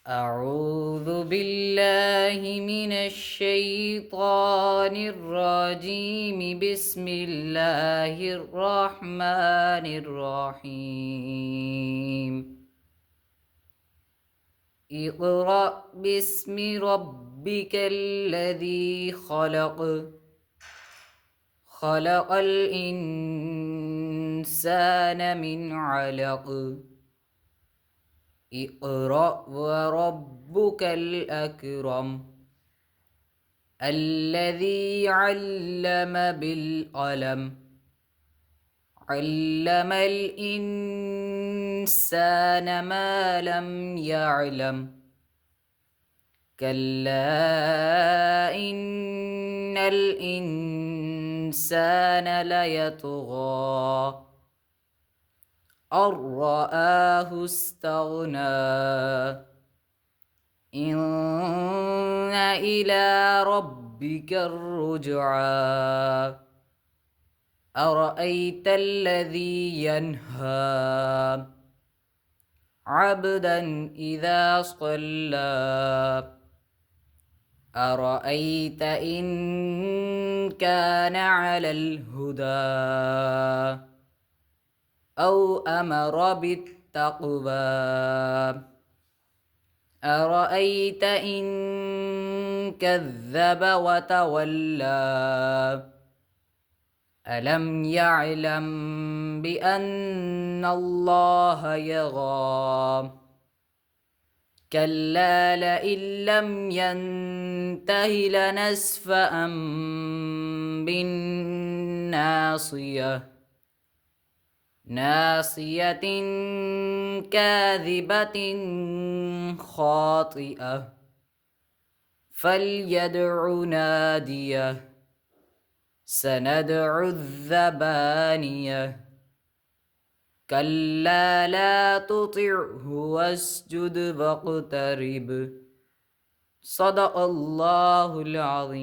أعوذ بالله من الشيطان الرجيم. بسم الله الرحمن الرحيم. اقرأ باسم ربك الذي خلق. خلق الإنسان من علق. اقرأ وربك الأكرم الذي علم بالقلم. علم الإنسان ما لم يعلم. كلا إن الإنسان ليطغى أن رآه استغنى. إن إلى ربك الرجعى. أرأيت الذي ينهى عبدا إذا صلى. أرأيت إن كان على الهدى أو أمر بالتقوى. أرأيت إن كذب وتولى. ألم يعلم بأن الله يرى. كلا لئن لم ينته لنسفعا بالناصية. ناصية كاذبة خاطئة. فليدع ناديه. سندع الزبانية. كلا لا تطعه واسجد واقترب. صدق الله العظيم.